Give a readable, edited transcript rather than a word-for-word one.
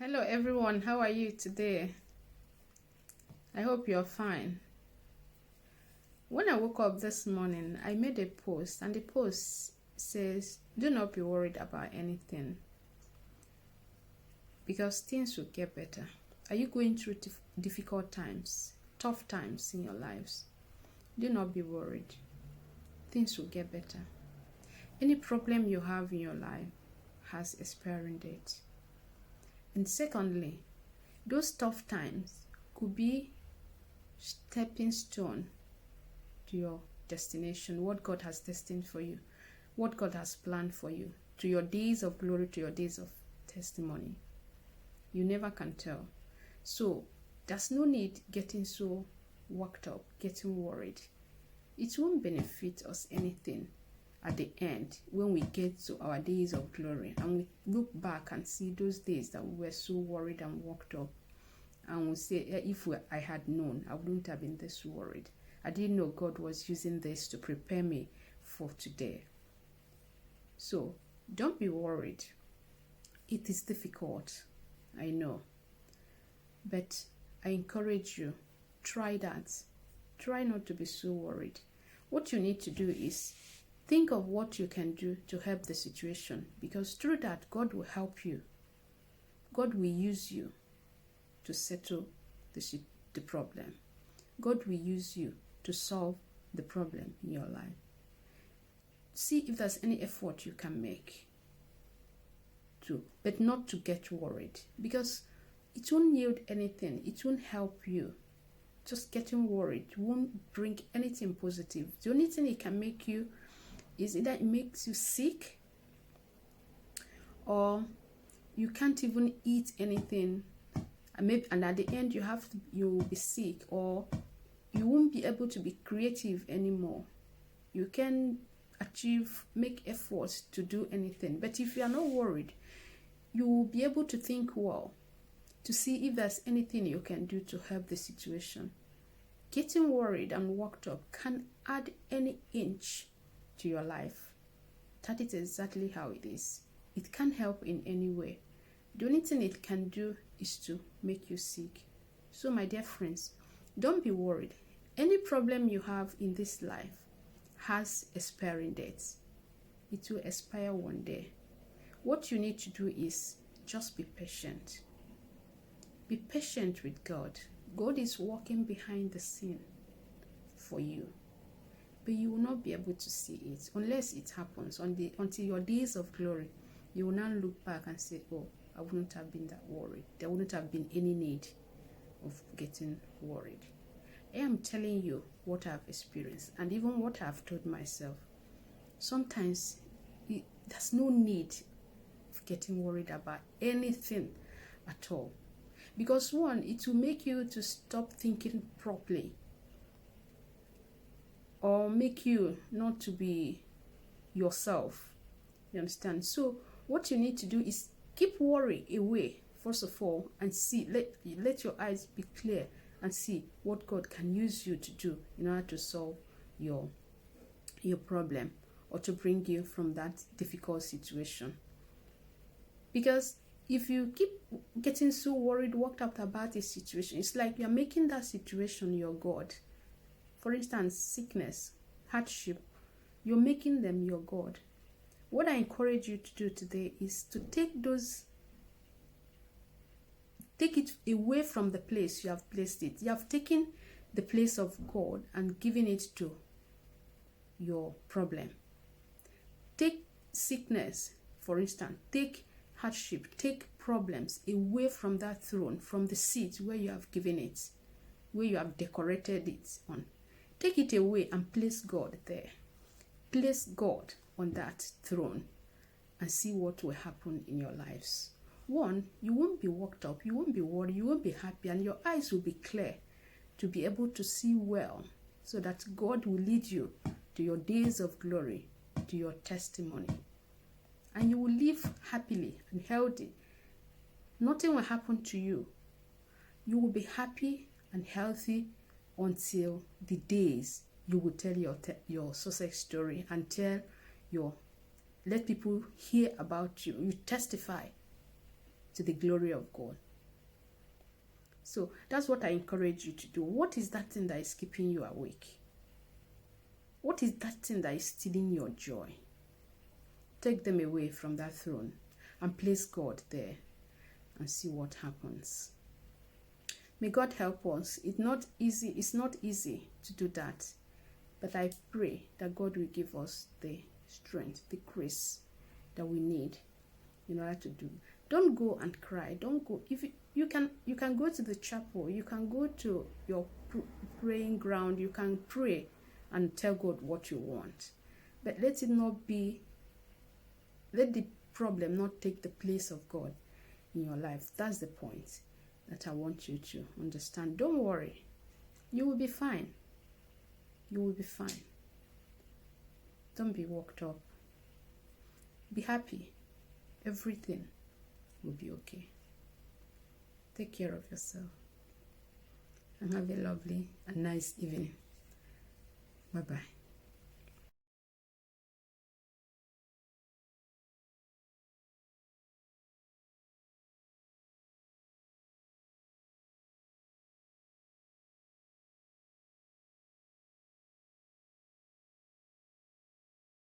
Hello everyone, how are you today? I hope you're fine. When I woke up this morning, I made a post, and the post says, do not be worried about anything because things will get better. Are you going through difficult times, tough times in your lives? Do not be worried. Things will get better. Any problem you have in your life has expiring date. And secondly, those tough times could be stepping stone to your destination, what God has destined for you, what God has planned for you, to your days of glory, to your days of testimony. You never can tell. So there's no need getting so worked up, getting worried. It won't benefit us anything at the end when we get to our days of glory and we look back and see those days that we were so worried and worked up, and we say, if I had known, I wouldn't have been this worried. I didn't know God was using this to prepare me for today. So don't be worried. It is difficult, I know, but I encourage you, try that. Try not to be so worried. What you need to do is think of what you can do to help the situation, because through that, God will help you. God will use you to settle the problem. God will use you to solve the problem in your life. See if there's any effort you can make but not to get worried, because it won't yield anything. It won't help you. Just getting worried won't bring anything positive. The only thing it can make you is either it makes you sick, or you can't even eat anything, and at the end you'll be sick, or you won't be able to be creative anymore. You can make efforts to do anything. But if you are not worried, you will be able to think well, to see if there's anything you can do to help the situation. Getting worried and worked up can add any inch to your life. That is exactly how it is. It can't help in any way. The only thing it can do is to make you sick. So my dear friends, don't be worried. Any problem you have in this life has expiring dates. It will expire one day. What you need to do is just be patient. Be patient with God. God is working behind the scene for you, but you will not be able to see it unless it happens until your days of glory. You will now look back and say, oh, I wouldn't have been that worried. There wouldn't have been any need of getting worried. I am telling you what I've experienced and even what I've told myself. Sometimes there's no need of getting worried about anything at all. Because one, it will make you to stop thinking properly, or make you not to be yourself. You understand? So what you need to do is keep worry away, first of all, and see, let your eyes be clear and see what God can use you to do in order to solve your problem, or to bring you from that difficult situation. Because if you keep getting so worried, worked up about a situation, it's like you're making that situation your God. For instance, sickness, hardship, you're making them your God. What I encourage you to do today is to take it away from the place you have placed it. You have taken the place of God and given it to your problem. Take sickness, for instance, take hardship, take problems away from that throne, from the seat where you have given it, where you have decorated it on. Take it away and place God there. Place God on that throne and see what will happen in your lives. One, you won't be worked up, you won't be worried, you won't be happy, and your eyes will be clear to be able to see well, so that God will lead you to your days of glory, to your testimony. And you will live happily and healthy. Nothing will happen to you. You will be happy and healthy until the days you will tell your success story and let people hear about you. You testify to the glory of God. So that's what I encourage you to do. What is that thing that is keeping you awake? What is that thing that is stealing your joy? Take them away from that throne and place God there and see what happens. May God help us. It's not easy to do that. But I pray that God will give us the strength, the grace that we need in order to do. Don't go and cry. Don't go. If you can go to the chapel. You can go to your praying ground. You can pray and tell God what you want. But let the problem not take the place of God in your life. That's the point that I want you to understand. Don't worry. You will be fine. You will be fine. Don't be worked up. Be happy. Everything will be okay. Take care of yourself. And have a lovely and nice evening. Bye-bye.